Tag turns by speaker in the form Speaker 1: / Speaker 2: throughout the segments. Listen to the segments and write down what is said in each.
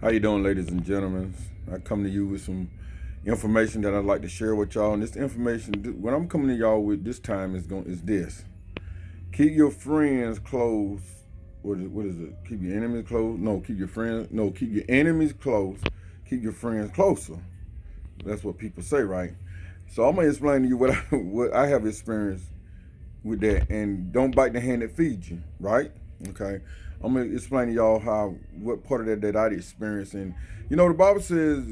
Speaker 1: How you doing, ladies and gentlemen? I come to you with some information that I'd like to share with y'all. And this information, what I'm coming to y'all with this time is this: keep your friends close. What is it? Keep your enemies close. No, keep your friends. No, keep your enemies close. Keep your friends closer. That's what people say, right? So I'm gonna explain to you what I have experienced with that, and don't bite the hand that feeds you, right? Okay. I'm gonna explain to y'all what part of that I'd experienced. And the Bible says,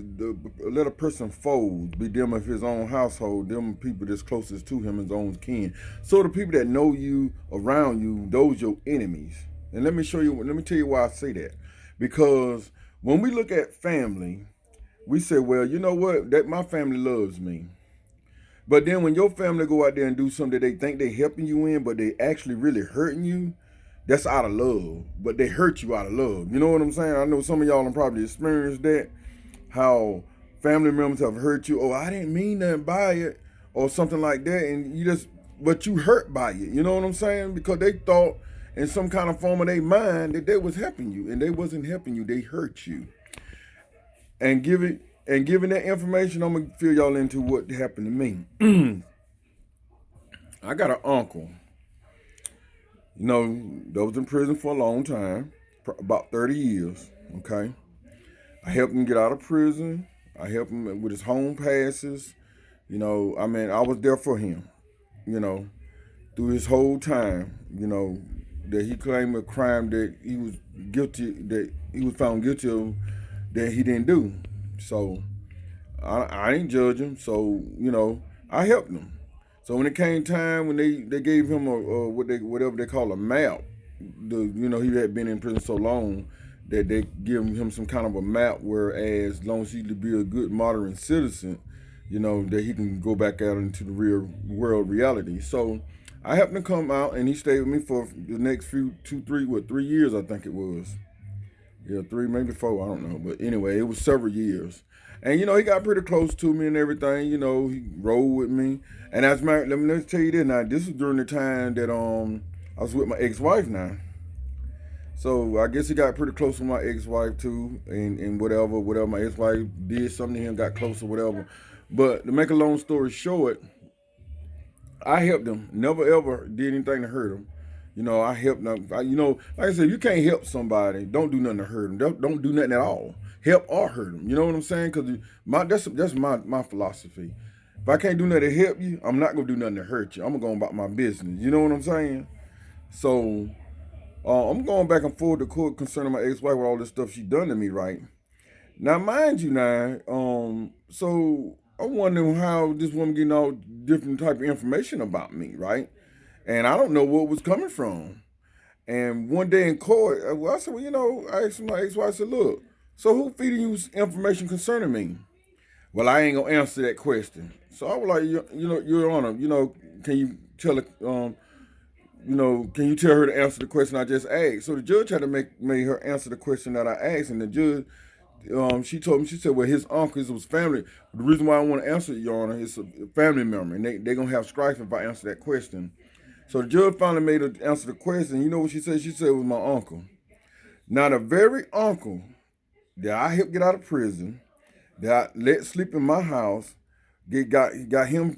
Speaker 1: let a person foes be them of his own household, them people that's closest to him, his own kin. So the people that know you around you, those your enemies. And let me tell you why I say that. Because when we look at family, we say, well, you know what, that my family loves me. But then when your family go out there and do something that they think they helping you in, but they actually really hurting you, that's out of love. But they hurt you out of love. You know what I'm saying? I know some of y'all have probably experienced that. How family members have hurt you. Oh, I didn't mean nothing by it, or something like that, and but you hurt by it. You know what I'm saying? Because they thought in some kind of form of their mind that they was helping you, and they wasn't helping you. They hurt you. And giving that information, I'm gonna fill y'all into what happened to me. I got an uncle, that was in prison for a long time, about 30 years. Okay, I helped him get out of prison. I helped him with his home passes. I was there for him. You know, through his whole time. That he claimed a crime that he was found guilty of, that he didn't do. So I didn't judge him. So I helped him. So when it came time when they gave him a whatever they call a map, he had been in prison so long that they give him some kind of a map where as long as he to be a good modern citizen, that he can go back out into the real world reality. So I helped him come out, and he stayed with me for the next 3 years, I think it was. Yeah, three, maybe four, I don't know. But anyway, it was several years. And he got pretty close to me and everything. He rolled with me. And as my let me tell you this now. This was during the time that I was with my ex-wife now. So I guess he got pretty close with my ex-wife too, and whatever my ex-wife did something to him, got close or whatever. But to make a long story short, I helped him. Never ever did anything to hurt him. I helped them. Like I said, you can't help somebody. Don't do nothing to hurt them. Don't do nothing at all. Help or hurt them. You know what I'm saying? Because that's my philosophy. If I can't do nothing to help you, I'm not gonna do nothing to hurt you. I'm gonna go about my business. You know what I'm saying? So I'm going back and forth to court concerning my ex-wife with all this stuff she done to me. Right now, mind you, so I'm wondering how this woman getting all different type of information about me, right? And I don't know where it was coming from. And one day in court, I said, well, I asked my ex-wife, I said, look, so who feeding you information concerning me? Well, I ain't gonna answer that question. So I was like, Your Honor, can you tell it, can you tell her to answer the question I just asked? So the judge had to made her answer the question that I asked, and the judge, she told me, she said, well, his uncle, it was family. The reason why I want to answer it, Your Honor, is a family member, and they're going to have strife if I answer that question. So the judge finally made her answer the question. You know what she said? She said it was my uncle. Now, the very uncle that I helped get out of prison, that I let sleep in my house, got him,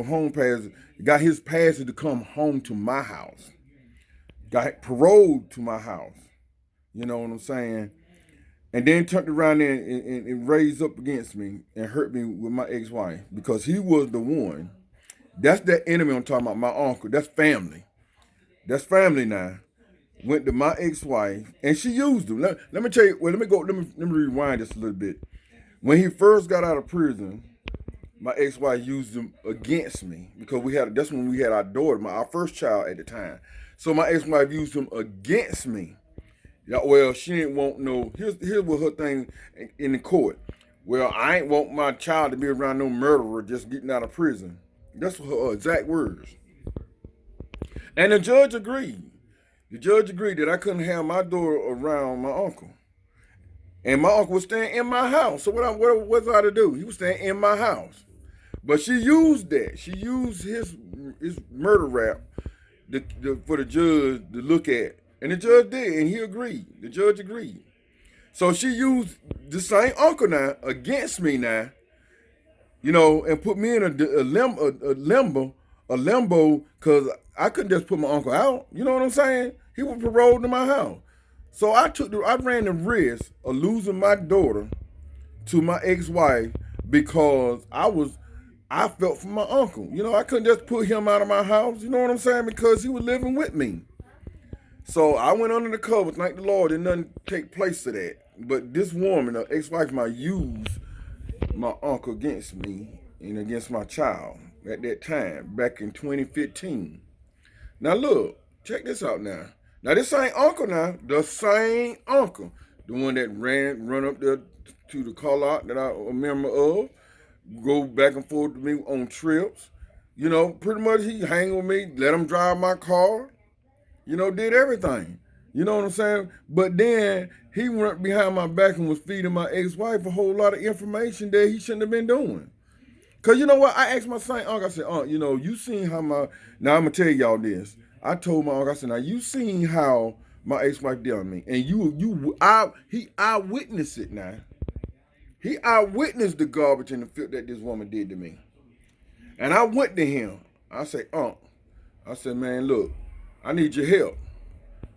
Speaker 1: home pass, got his passes to come home to my house, got paroled to my house. You know what I'm saying? And then turned around there and raised up against me and hurt me with my ex-wife because he was the one. That's that enemy I'm talking about, my uncle. That's family. That's family now. Went to my ex-wife and she used him. Let me tell you, let me rewind this a little bit. When he first got out of prison, my ex-wife used him against me because that's when we had our daughter, our first child at the time. So my ex-wife used him against me. Yeah, well, she didn't want no. Here's what her thing in the court. Well, I ain't want my child to be around no murderer just getting out of prison. That's her exact words. And the judge agreed. The judge agreed that I couldn't have my daughter around my uncle. And my uncle was staying in my house. So what was I to do? He was staying in my house. But she used that. She used his murder rap for the judge to look at. And the judge did, and he agreed. The judge agreed. So she used the same uncle now against me now, you know, and put me in a limbo, because I couldn't just put my uncle out. You know what I'm saying? He was paroled to my house. So I ran the risk of losing my daughter to my ex-wife because I felt for my uncle. You know, I couldn't just put him out of my house. You know what I'm saying? Because he was living with me. So I went under the cover. Thank the Lord, and nothing take place to that. But this woman, the ex-wife, might use my uncle against me and against my child at that time, back in 2015. Now look, check this out now. Now this ain't uncle now, the same uncle. The one that run up there to the call out that I'm a member of, go back and forth with me on trips. You know, pretty much he hang with me, let him drive my car, you know, did everything. You know what I'm saying? But then he went behind my back and was feeding my ex-wife a whole lot of information that he shouldn't have been doing. Cause you know what? I asked my same uncle, I said, you know, you seen how now I'm gonna tell y'all this. I told my uncle, I said, now you seen how my ex-wife did on me. And he eyewitnessed it now. He eyewitnessed the garbage and the filth that this woman did to me. And I went to him. I said, I said, man, look, I need your help.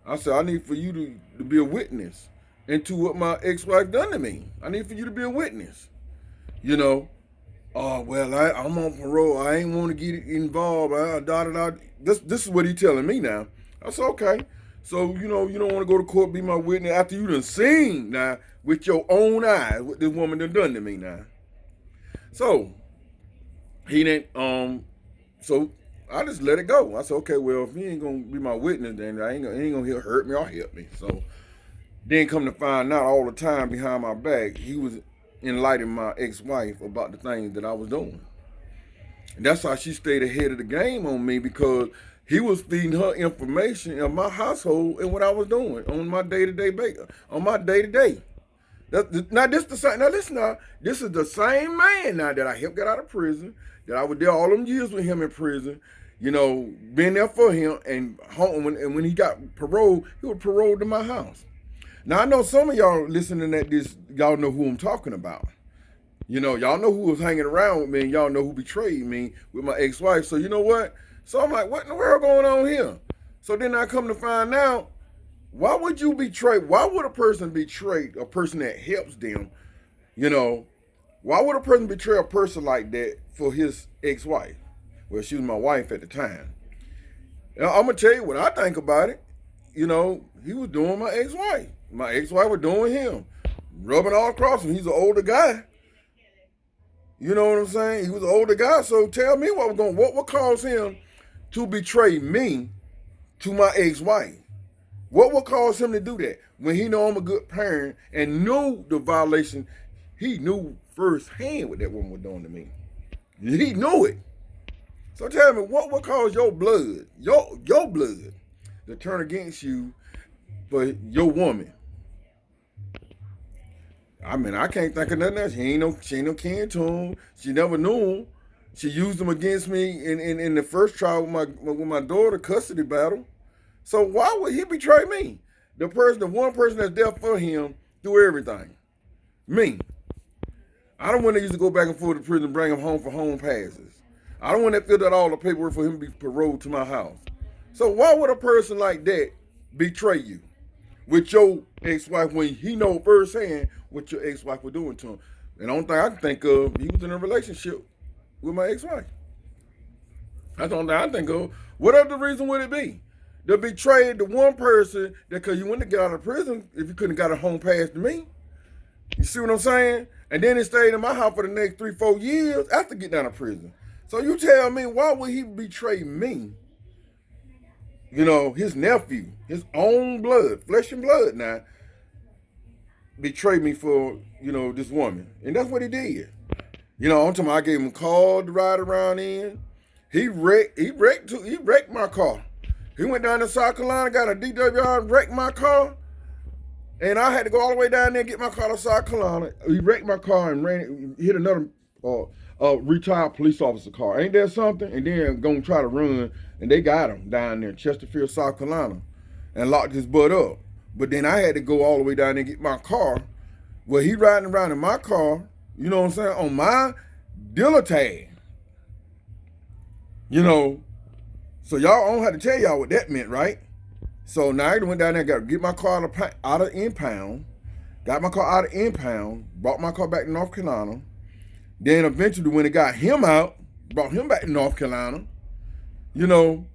Speaker 1: I said, I need for you to be a witness into what my ex-wife done to me. I need for you to be a witness. You know, well, I'm on parole. I ain't want to get involved. This is what he telling me now. I said, okay. So, you know, you don't want to go to court, be my witness after you done seen now with your own eyes what this woman done to me now. So, he didn't, so I just let it go. I said, okay, well, if he ain't going to be my witness, then he ain't going to hurt me or help me. So, then come to find out all the time behind my back, he was enlightening my ex-wife about the things that I was doing. And that's how she stayed ahead of the game on me, because he was feeding her information of my household and what I was doing on my day-to-day basis, on my day-to-day. Now this the same. Now listen, now this is the same man now that I helped get out of prison. That I was there all them years with him in prison. You know, being there for him, and home when he got paroled, he was paroled to my house. Now I know some of y'all listening at this, y'all know who I'm talking about. You know, y'all know who was hanging around with me, and y'all know who betrayed me with my ex-wife. So you know what? So I'm like, what in the world going on here? So then I come to find out, why would you betray? Why would a person betray a person that helps them? You know, why would a person betray a person like that for his ex-wife? Well, she was my wife at the time. Now, I'm going to tell you what I think about it. You know, he was doing my ex-wife. My ex-wife was doing him. Rubbing all across him. He's an older guy. You know what I'm saying? He was an older guy. So tell me what would cause him to betray me to my ex-wife? What would cause him to do that when he know I'm a good parent and knew the violation? He knew firsthand what that woman was doing to me. He knew it. So tell me, what would cause your blood, your blood, to turn against you for your woman? I mean, I can't think of nothing else. She ain't no kin to him. She never knew him. She used him against me in the first trial with my daughter custody battle. So why would he betray me? The one person that's there for him through everything. Me. I don't want to used to go back and forth to prison and bring him home for home passes. I don't want to fill out all the paperwork for him to be paroled to my house. So why would a person like that betray you with your ex-wife when he know firsthand what your ex-wife was doing to him? And the only thing I can think of, he was in a relationship with my ex-wife. That's the only thing I think of. What other reason would it be? To betray the one person that, because you wouldn't have got out of prison if you couldn't have got a home pass to me. You see what I'm saying? And then he stayed in my house for the next 3-4 years after getting out of prison. So you tell me, why would he betray me? You know, his nephew, his own blood, flesh and blood now, betray me for, you know, this woman. And that's what he did. You know, I'm talking about, I gave him a car to ride around in. He wrecked my car. He went down to South Carolina, got a DWI, and wrecked my car. And I had to go all the way down there and get my car to South Carolina. He wrecked my car and hit another retired police officer car. Ain't that something? And then gonna try to run, and they got him down there in Chesterfield, South Carolina, and locked his butt up But then I had to go all the way down there and get my car. Well, he riding around in my car, you know what I'm saying, on my dealer tag. You know, so y'all, I don't have to tell y'all what that meant, right? So now I went down there, got to get my car out of impound, got my car out of impound, brought my car back to North Carolina. Then eventually when it got him out, brought him back to North Carolina, you know.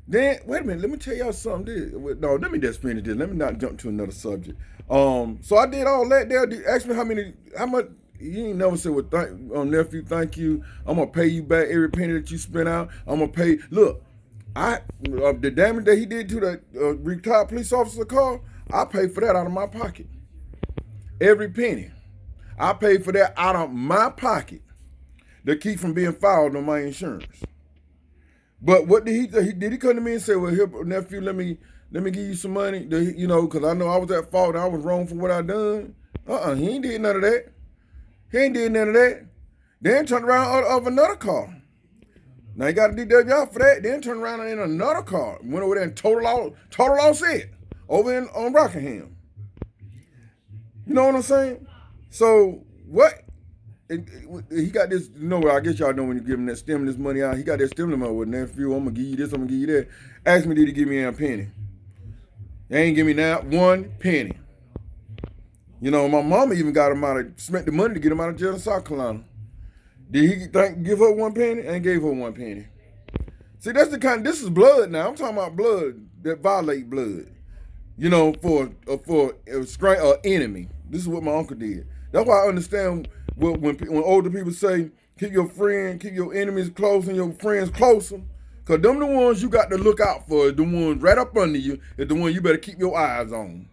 Speaker 1: Then, wait a minute, let me tell y'all something. No, let me just finish this. Let me not jump to another subject. So I did all that there. Ask me how much, you ain't never said, well, nephew, thank you. I'm going to pay you back every penny that you spent out. I'm going to pay, look, the damage that he did to that retired police officer's car, I paid for that out of my pocket. Every penny. I paid for that out of my pocket to keep from being filed on my insurance. But what did he do? Did he come to me and say, well, here, nephew, let me give you some money, you know, because I know I was at fault and I was wrong for what I done? He ain't did none of that. He ain't did none of that. Then turned around of another car. Now he got a DWI for that. Then turned around in another car. Went over there and total loss it over on Rockingham. You know what I'm saying? So what? He got this, you know, I guess y'all know when you give him that stimulus money out, he got that stimulus money with nephew, I'm going to give you this, I'm going to give you that. Ask me, did he give me a penny? They ain't give me not one penny. You know, my mama even got him spent the money to get him out of jail in South Carolina. Did he give her one penny? And gave her one penny. See, that's the kind, this is blood now. I'm talking about blood that violate blood. You know, for a enemy. This is what my uncle did. That's why I understand when older people say, keep your enemies close and your friends closer. Because them the ones you got to look out for. The ones right up under you is the one you better keep your eyes on.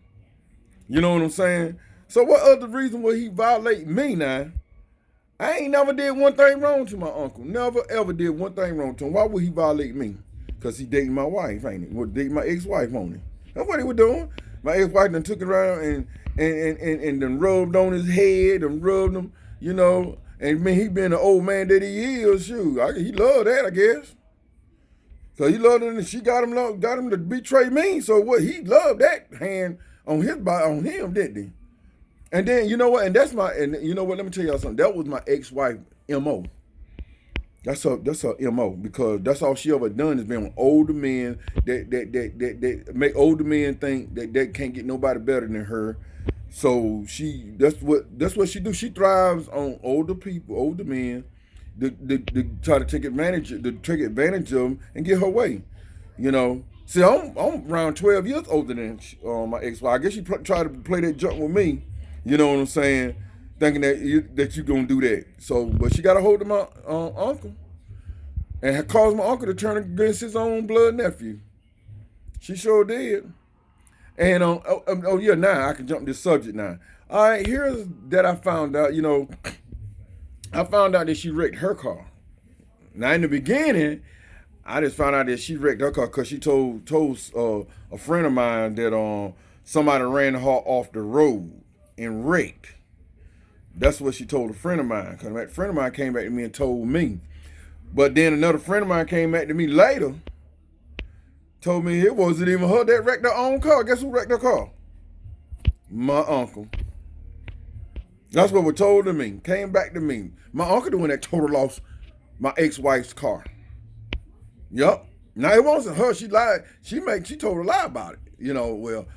Speaker 1: You know what I'm saying? So what other reason would he violate me now? I ain't never did one thing wrong to my uncle. Never, ever did one thing wrong to him. Why would he violate me? Because he dating my wife, ain't he? Well, dating my ex-wife, on him. That's what he was doing. My ex-wife done took it around and done rubbed on his head and rubbed him, you know. And man, he been the old man that he is, shoot. He loved that, I guess. So he loved it, and she got him to betray me. So what? He loved that hand on him, didn't he? And then you know what? And you know what? Let me tell y'all something. That was my ex-wife MO. That's her MO, because that's all she ever done is been with older men that make older men think that they can't get nobody better than her. So that's what she do. She thrives on older people, older men, to try to take advantage of them and get her way. You know. See, I'm around 12 years older than my ex-wife. I guess she tried to play that junk with me. You know what I'm saying? Thinking that you gonna do that. So, but she got a hold of my uncle, and had caused my uncle to turn against his own blood nephew. She sure did. And yeah, now I can jump this subject now. All right, here's that I found out. You know, I found out that she wrecked her car. Now in the beginning, I just found out that she wrecked her car because she told a friend of mine that somebody ran her off the road and wrecked. That's what she told a friend of mine. Because that friend of mine came back to me and told me. But then another friend of mine came back to me later, told me it wasn't even her that wrecked her own car. Guess who wrecked her car? My uncle. That's what was told to me. Came back to me. My uncle the one that total lost my ex-wife's car. Yup. Now it wasn't her. She lied. She told a lie about it. You know, well,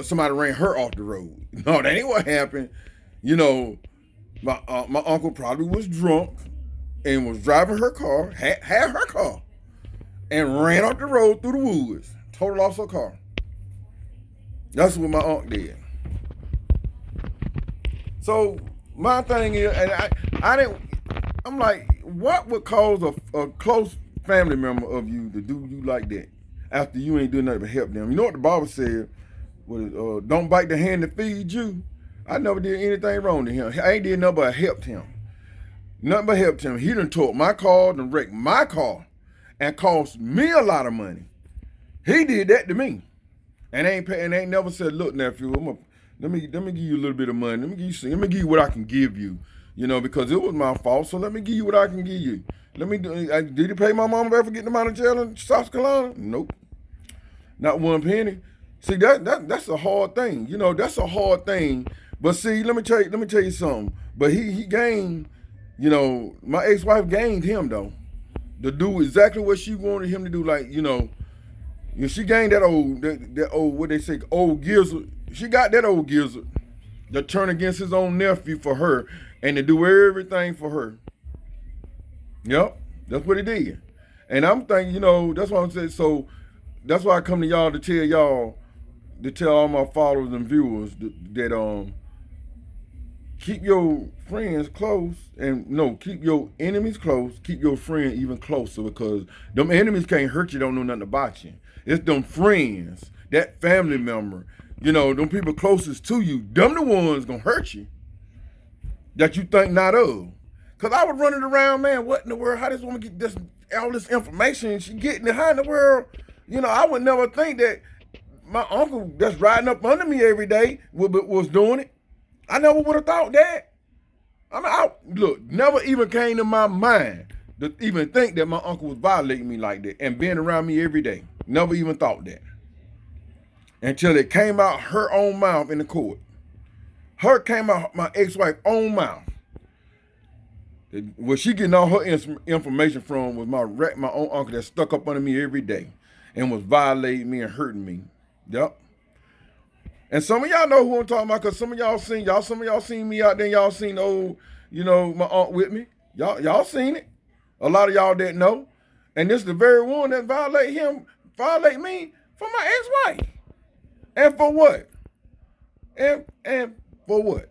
Speaker 1: somebody ran her off the road. No, that ain't what happened. You know, my uncle probably was drunk and was driving her car, had her car, and ran off the road through the woods. Total lost her car. That's what my uncle did. So my thing is, and I'm like, what would cause a close family member of you to do you like that after you ain't doing nothing but help them? You know what the Bible said? Don't bite the hand that feeds you. I never did anything wrong to him. I ain't did nothing but helped him. Nothing but helped him. He done took my car, done wrecked my car, and cost me a lot of money. He did that to me, and ain't never said, "Look, nephew, let me give you a little bit of money. Let me give you what I can give you. You know, because it was my fault. So let me give you what I can give you. Did he pay my mama back for getting him out of jail in South Carolina? Nope, not one penny. See, that's a hard thing. You know, that's a hard thing. But see, let me tell you something. But he gained, you know, my ex-wife gained him though. To do exactly what she wanted him to do. Like, you know, she gained that old what they say, old gizzard. She got that old gizzard to turn against his own nephew for her and to do everything for her. Yep, that's what he did. And I'm thinking, you know, that's what I'm saying. So that's why I come to y'all to tell all my followers and viewers that keep your friends close and no, keep your enemies close, keep your friend even closer because them enemies can't hurt you, don't know nothing about you. It's them friends, that family member, you know, them people closest to you, them the ones gonna hurt you that you think not of. Cause I was running around, man, what in the world, how this woman get this all this information she getting it, how in the world, you know, I would never think that my uncle that's riding up under me every day was doing it. I never would have thought that. I mean, look, never even came to my mind to even think that my uncle was violating me like that and being around me every day. Never even thought that. Until it came out her own mouth in the court. Her came out my ex-wife's own mouth. Where she getting all her information from was my own uncle that stuck up under me every day and was violating me and hurting me. Yep. And some of y'all know who I'm talking about, because some of y'all seen me out there, y'all seen old, you know, my aunt with me. Y'all seen it. A lot of y'all didn't know. And this is the very one that violate me for my ex-wife. And for what? And for what?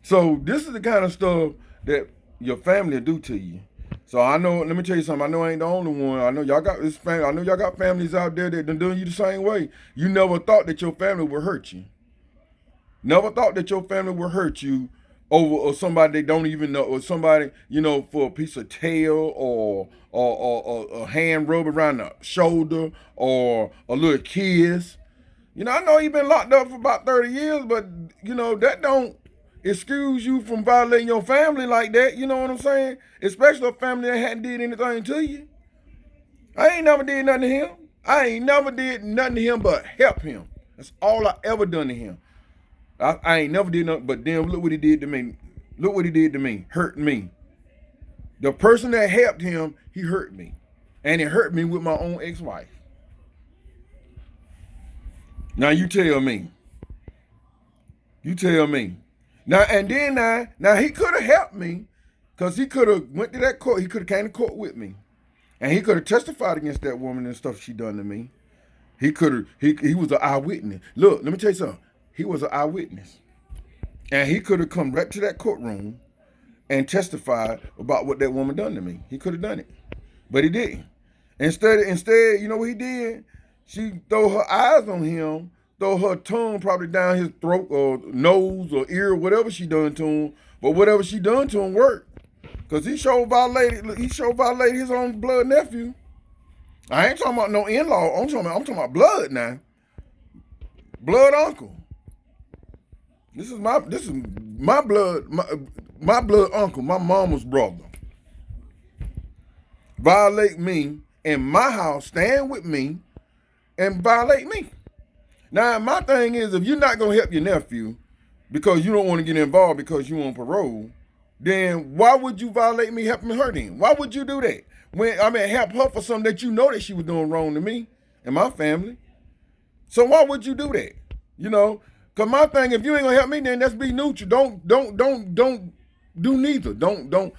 Speaker 1: So this is the kind of stuff that your family will do to you. So I know, let me tell you something, I know I ain't the only one. I know y'all got this family, I know y'all got families out there that done doing you the same way. You never thought that your family would hurt you. Never thought that your family would hurt you over or somebody they don't even know, or somebody, you know, for a piece of tail or a hand rub around the shoulder or a little kiss. You know, I know you've been locked up for about 30 years, but you know, that don't excuse you from violating your family like that. You know what I'm saying? Especially a family that hadn't did anything to you. I ain't never did nothing to him. I ain't never did nothing to him but help him. That's all I ever done to him. I ain't never did nothing, but then look what he did to me. Look what he did to me, hurt me. The person that helped him, he hurt me. And it hurt me with my own ex-wife. Now you tell me. You tell me. Now he could have helped me, because he could have went to that court. He could have came to court with me, and he could have testified against that woman and stuff she done to me. He could have. He was an eyewitness. Look, let me tell you something. He was an eyewitness, and he could have come right to that courtroom and testified about what that woman done to me. He could have done it, but he didn't. Instead, you know what he did? She throw her eyes on him. Throw her tongue probably down his throat or nose or ear, whatever she done to him. But whatever she done to him worked. Because he sure violated his own blood nephew. I ain't talking about no in-law. I'm talking about blood now. Blood uncle. This is my blood, my blood uncle, my mama's brother. Violate me in my house, stand with me, and violate me. Now, my thing is, if you're not going to help your nephew because you don't want to get involved because you on parole, then why would you violate me helping her then? Why would you do that? Help her for something that you know that she was doing wrong to me and my family. So why would you do that? You know, because my thing, if you ain't going to help me, then let's be neutral. Don't do neither. Don't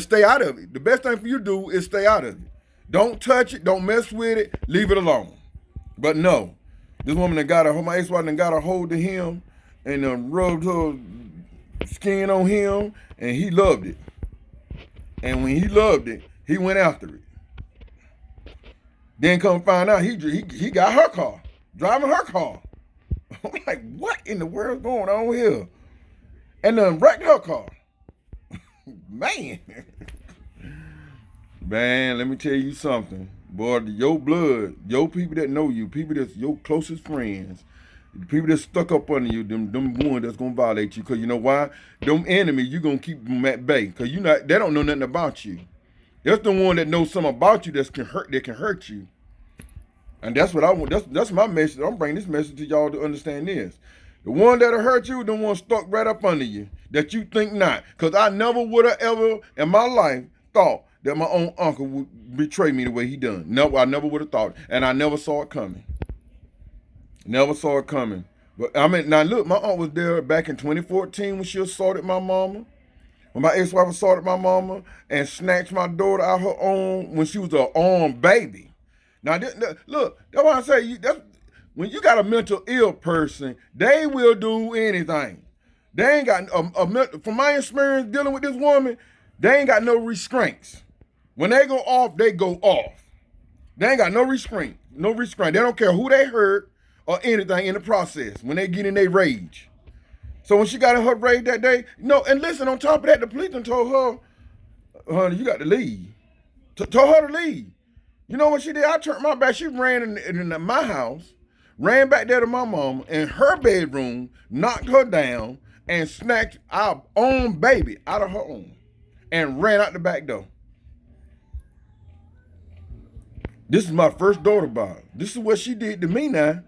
Speaker 1: stay out of it. The best thing for you to do is stay out of it. Don't touch it. Don't mess with it. Leave it alone. But no. This woman that my ex-wife that got a hold of him and rubbed her skin on him, and he loved it. And when he loved it, he went after it. Then come find out he got her car, driving her car. I'm like, what in the world's going on here? And then wrecked her car. Man. Man, let me tell you something. Boy, your blood, your people that know you, people that's your closest friends, people that stuck up under you, them ones that's gonna violate you. Cause you know why? Them enemies, you gonna keep them at bay. Cause they don't know nothing about you. That's the one that knows something about you that can hurt you. And that's what I want. That's my message. I'm bringing this message to y'all to understand this. The one that'll hurt you, the one stuck right up under you, that you think not. Because I never would have ever in my life thought that my own uncle would betray me the way he done. No, I never would have thought. And I never saw it coming. Never saw it coming. But I mean, now look, my aunt was there back in 2014 when she assaulted my mama. When my ex-wife assaulted my mama and snatched my daughter out her own when she was an armed baby. Now, look, that's why I say, when you got a mental ill person, they will do anything. They ain't got, from my experience dealing with this woman, they ain't got no restraints. When they go off, they go off. They ain't got no restraint. No restraint. They don't care who they hurt or anything in the process when they get in their rage. So when she got in her rage that day, and listen, on top of that, the policeman told her, honey, you got to leave. Told her to leave. You know what she did? I turned my back. She ran in my house, ran back there to my mama in her bedroom, knocked her down, and snatched our own baby out of her arm and ran out the back door. This is my first daughter, Bob. This is what she did to me now.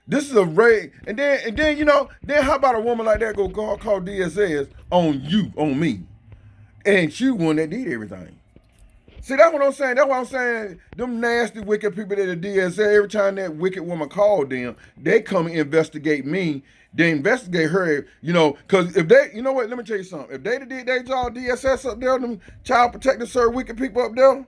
Speaker 1: This is a raid. And then then how about a woman like that go call DSS on you, on me? And she one that did everything. See, that's what I'm saying. That's what I'm saying. Them nasty, wicked people that the DSA, every time that wicked woman called them, they come and investigate me. They investigate her, because if they, let me tell you something. If they did their job, DSS up there, them child protective service wicked people up there,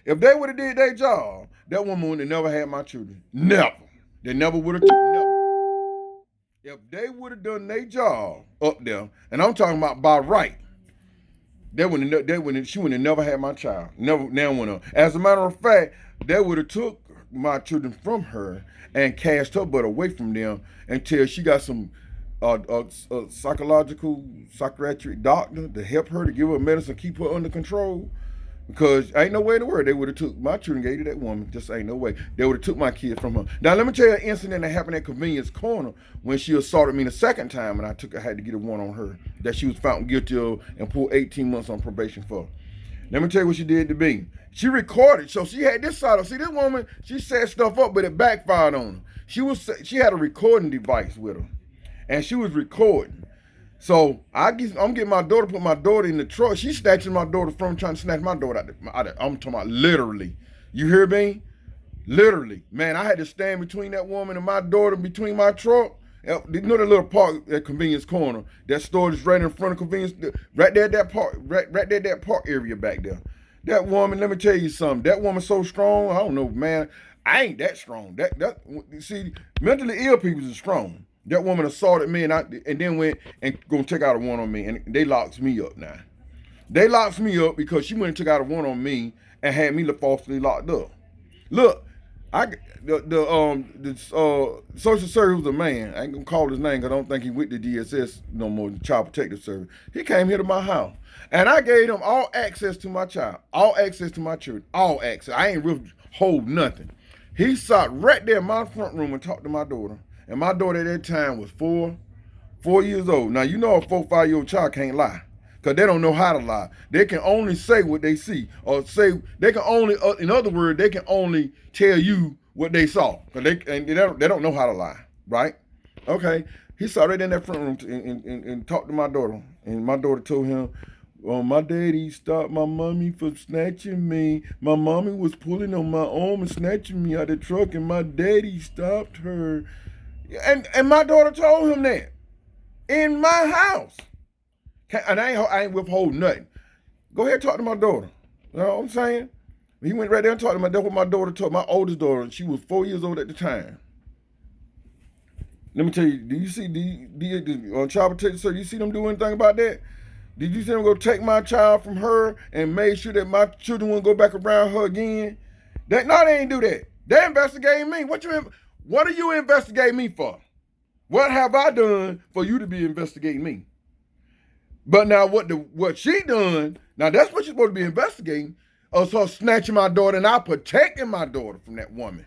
Speaker 1: if they would have did their job, that woman would have never had my children. Never. They never would have. Never. If they would have done their job up there, and I'm talking about by right, she would have never had my child. Never. As a matter of fact, they would have took my children from her and cast her butt away from them until she got some psychiatric doctor to help her, to give her medicine, keep her under control. Because ain't no way in the world they would have took my children, gave to that woman. Just ain't no way. They would have took my kids from her. Now, let me tell you an incident that happened at Convenience Corner when she assaulted me the second time, and I had to get a warrant on her that she was found guilty of and pulled 18 months on probation for. Let me tell you what she did to me. She recorded, so she had this side of, see, this woman, she set stuff up, but it backfired on her. She had a recording device with her, and she was recording. So I'm getting my daughter, put my daughter in the truck. She's snatching my daughter from, trying to snatch my daughter out. I'm talking about literally. You hear me? Literally. Man, I had to stand between that woman and my daughter, between my truck. You know that little park at Convenience Corner? That store is right in front of Convenience, right there, that park, right there, that park area back there. That woman, let me tell you something. That woman's so strong. I don't know, man. I ain't that strong. See, mentally ill people is strong. That woman assaulted me and then went and gonna take out a warrant on me, and they locked me up now. They locked me up because she went and took out a warrant on me and had me falsely locked up. Look, the social service was a man. I ain't gonna call his name because I don't think he with the DSS no more, the Child Protective Service. He came here to my house, and I gave him all access to my child, all access to my children, all access. I ain't really hold nothing. He sat right there in my front room and talked to my daughter. And my daughter at that time was 4 years old. Now, you know a 4, 5-year-old child can't lie because they don't know how to lie. They can only say what they see, or say, they can only, in other words, they can only tell you what they saw. They don't know how to lie, right? Okay. He sat right in that front room and talked to my daughter. And my daughter told him, my daddy stopped my mommy from snatching me. My mommy was pulling on my arm and snatching me out of the truck, and my daddy stopped her. And my daughter told him that in my house. And I ain't withhold nothing. Go ahead and talk to my daughter. You know what I'm saying? He went right there and talked to my daughter. What my daughter told my oldest daughter, and she was 4 years old at the time. Let me tell you, do you see the Child Protective Service, you see them do anything about that? Did you see them go take my child from her and make sure that my children wouldn't go back around her again? No, they ain't do that. They investigating me. What are you investigating me for? What have I done for you to be investigating me? But now what she done, now that's what you're supposed to be investigating, us her snatching my daughter and I protecting my daughter from that woman.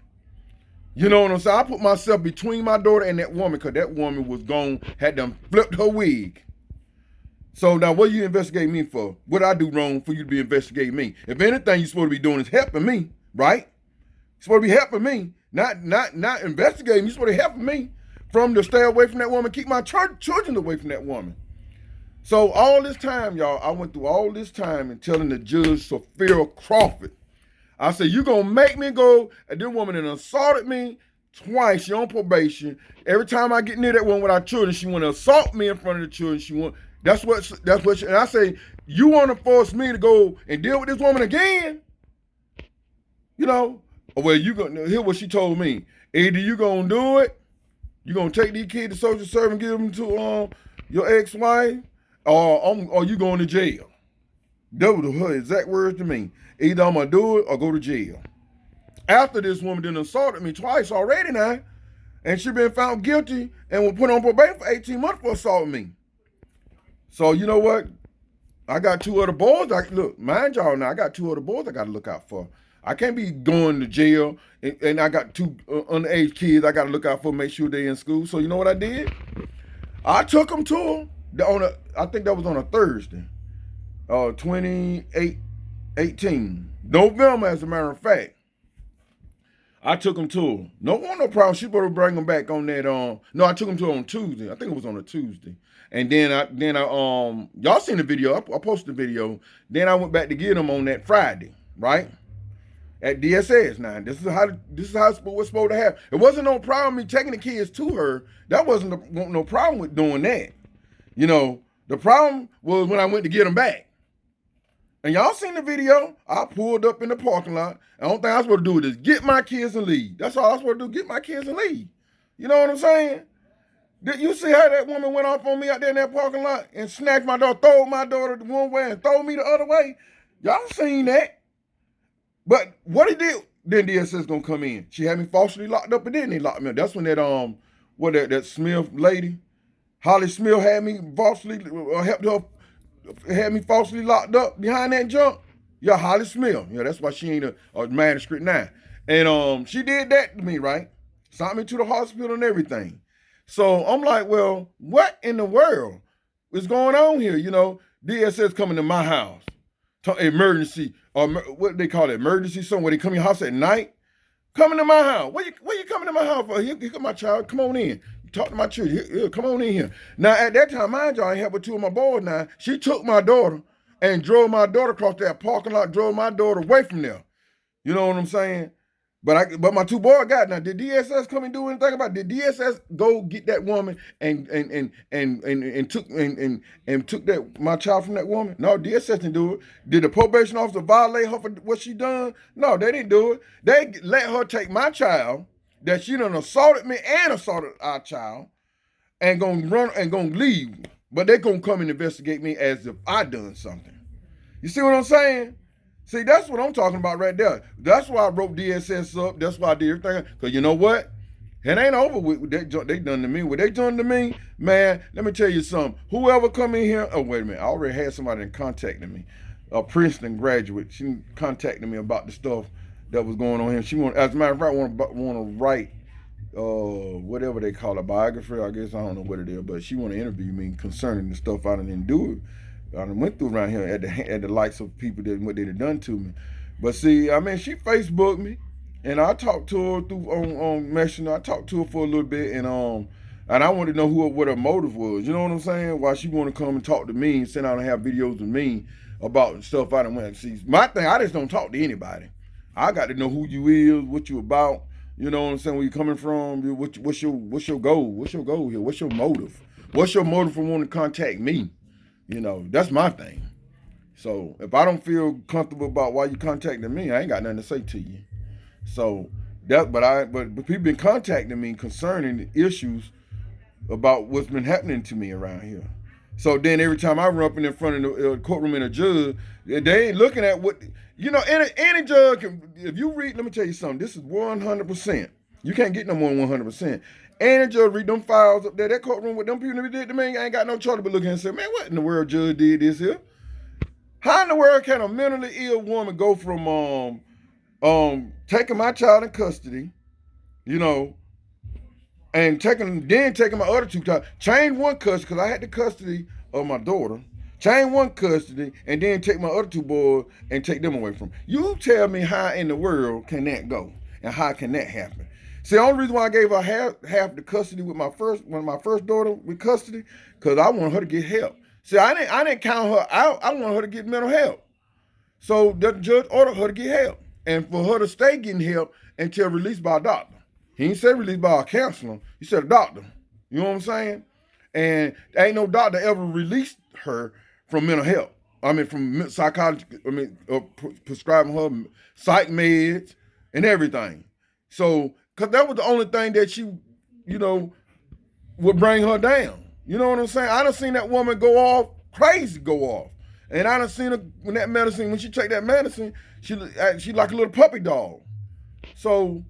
Speaker 1: You know what I'm saying? I put myself between my daughter and that woman because that woman was gone, had them flipped her wig. So now what are you investigating me for? What I do wrong for you to be investigating me? If anything you're supposed to be doing is helping me, right? You're supposed to be helping me, Not investigating. You're supposed to help me to stay away from that woman, keep my children away from that woman. So all this time, y'all, I went through all this time and telling the judge, Sophia Crawford, I said, you gonna make me go, and this woman that assaulted me twice, she on probation. Every time I get near that woman with our children, she wanna assault me in front of the children. That's what and I say, you wanna force me to go and deal with this woman again? You know, well, you gonna hear what she told me. Either you gonna do it, you gonna take these kids to social service and give them to your ex-wife, or you going to jail. That was her exact words to me. Either I'm gonna do it or go to jail. After this woman done assaulted me twice already now, and she been found guilty and was put on probation for 18 months for assaulting me. So you know what? I got two other boys. Look, mind y'all now, I got two other boys I got to look out for. I can't be going to jail, and I got two underage kids I got to look out for, make sure they're in school. So you know what I did? I took them to them I think that was on a Thursday, 2018, November, as a matter of fact. I took them to her. No problem. She better bring them back on that. No, I took them to her on Tuesday. I think it was on a Tuesday. And then I y'all seen the video. I posted the video. Then I went back to get them on that Friday, right? At DSS. Now, this is how it's supposed to happen. It wasn't no problem me taking the kids to her. That wasn't no problem with doing that. You know, the problem was when I went to get them back. And y'all seen the video. I pulled up in the parking lot. The only thing I was supposed to do is get my kids and leave. That's all I was supposed to do, get my kids and leave. You know what I'm saying? Did you see how that woman went off on me out there in that parking lot and snatched my daughter, threw my daughter one way and threw me the other way? Y'all seen that. But what he did, then DSS gonna come in. She had me falsely locked up, and then they locked me up. That's when that Smith lady, Holly Smith, had me falsely had me falsely locked up behind that junk. Yeah, Holly Smith. Yeah, that's why she ain't a magistrate now. And she did that to me, right? Sent me to the hospital and everything. So I'm like, well, what in the world is going on here? You know, DSS coming to my house, emergency, or what they call it, emergency, somewhere they come to your house at night. Coming to my house. Where you coming to my house for? Here come my child. Come on in. Talk to my children. Here, come on in here. Now, at that time, mind you, I ain't had but two of my boys now. She took my daughter and drove my daughter across that parking lot, drove my daughter away from there. You know what I'm saying? But my two boys got now. Did DSS come and do anything about it? Did DSS go get that woman and took that my child from that woman? No, DSS didn't do it. Did the probation officer violate her for what she done? No, they didn't do it. They let her take my child that she done assaulted me and assaulted our child and gonna run and gonna leave. But they gonna come and investigate me as if I done something. You see what I'm saying? See, that's what I'm talking about right there. That's why I wrote DSS up. That's why I did everything. Because you know what? It ain't over with what they done to me. What they done to me, man, let me tell you something. Whoever come in here, oh, wait a minute. I already had somebody that contacted me. A Princeton graduate. She contacted me about the stuff that was going on here. She as a matter of fact, want to write whatever they call a biography. I guess I don't know what it is, but she want to interview me concerning the stuff I didn't do. I went through around here at the likes of people that what they done to me. But see, I mean, she Facebooked me, and I talked to her through on Messenger. I talked to her for a little bit, and I wanted to know what her motive was. You know what I'm saying? Why she want to come and talk to me and sit out and have videos with me about stuff I done went to see. My thing, I just don't talk to anybody. I got to know who you is, what you about. You know what I'm saying? Where you coming from? What's your goal? What's your goal here? What's your motive? What's your motive for wanting to contact me? You know, that's my thing. So if I don't feel comfortable about why you contacting me, I ain't got nothing to say to you. So but people been contacting me concerning the issues about what's been happening to me around here. So then every time I run up in front of the courtroom in a judge, they ain't looking at what, you know, any judge can, if you read, let me tell you something, this is 100%. You can't get no more than 100%. And judge read them files up there, that courtroom with them people that did to me, I ain't got no choice but looking and say, man, what in the world judge did this here? How in the world can a mentally ill woman go from taking my child in custody, you know, and taking my other two child, change one custody, because I had the custody of my daughter, change one custody, and then take my other two boys and take them away from me. You tell me how in the world can that go, and how can that happen? See, the only reason why I gave her half the custody with my first daughter with custody, because I want her to get help. See, I didn't count her out. I want her to get mental help. So the judge ordered her to get help, and for her to stay getting help until released by a doctor. He didn't say released by a counselor. He said a doctor. You know what I'm saying? And ain't no doctor ever released her from mental health. I mean, from psychology. I mean, prescribing her psych meds and everything. So, cause that was the only thing that she, would bring her down. You know what I'm saying? I done seen that woman go off, crazy go off. And I done seen her when she take that medicine, she like a little puppy dog. So,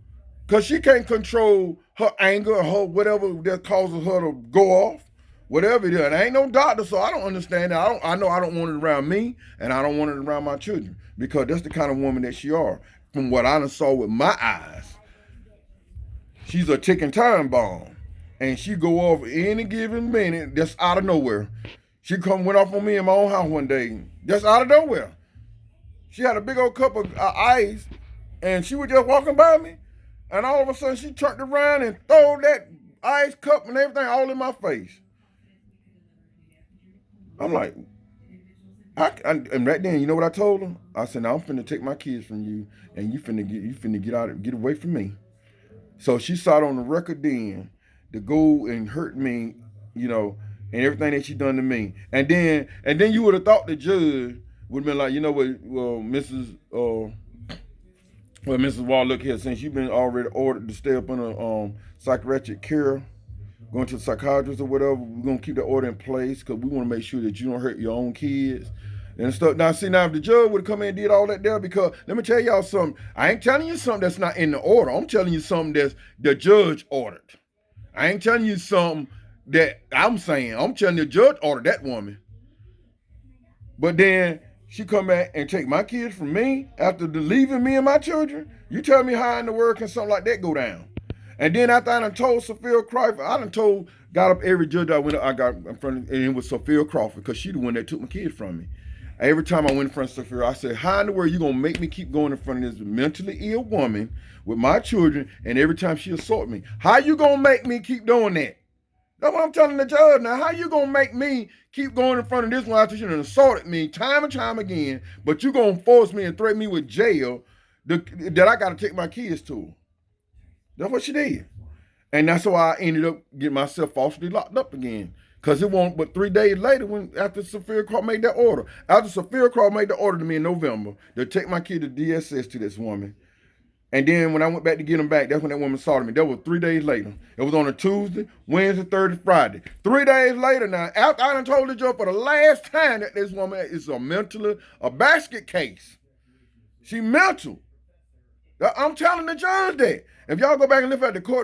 Speaker 1: cause she can't control her anger or her whatever that causes her to go off, whatever it is. And I ain't no doctor, so I don't understand that. I know I don't want it around me, and I don't want it around my children, because that's the kind of woman that she are. From what I done saw with my eyes, she's a ticking time bomb, and she go off any given minute, just out of nowhere. She went off on me in my own house one day, just out of nowhere. She had a big old cup of ice, and she was just walking by me, and all of a sudden she turned around and threw that ice cup and everything all in my face. I'm like, and right then, you know what I told her? I said, "Now I'm finna take my kids from you, and you finna get away from me." So she sat on the record then to go and hurt me, and everything that she done to me. And then you would have thought the judge would have been like, Mrs. Wall, look here, since you've been already ordered to stay up in a psychiatric care, going to the psychiatrist or whatever, we're going to keep the order in place because we want to make sure that you don't hurt your own kids and stuff. Now, see, if the judge would have come in and did all that there, because let me tell y'all something. I ain't telling you something that's not in the order. I'm telling you something that's the judge ordered. I ain't telling you something that I'm saying. I'm telling the judge ordered that woman. But then she come back and take my kids from me after leaving me and my children. You tell me how in the world can something like that go down? And then after I done told Sophia Crawford, got up every judge I got in front of, and it was Sophia Crawford, because she the one that took my kids from me. Every time I went in front of Sophia, I said, how in the world you gonna make me keep going in front of this mentally ill woman with my children, and every time she assault me? How you gonna make me keep doing that? That's what I'm telling the judge now. How you gonna make me keep going in front of this one after she done assaulted me time and time again, but you gonna force me and threaten me with jail that I gotta take my kids to? That's what she did. And that's why I ended up getting myself falsely locked up again. Because it won't but 3 days later after Sophia Crawford made that order. After Sophia Crawford made the order to me in November to take my kid to DSS to this woman. And then when I went back to get them back, that's when that woman assaulted me. That was 3 days later. It was on a Tuesday, Wednesday, Thursday, Friday. 3 days later now, after I done told the judge for the last time that this woman is a basket case. She mental. I'm telling the judge that. If y'all go back and look at the court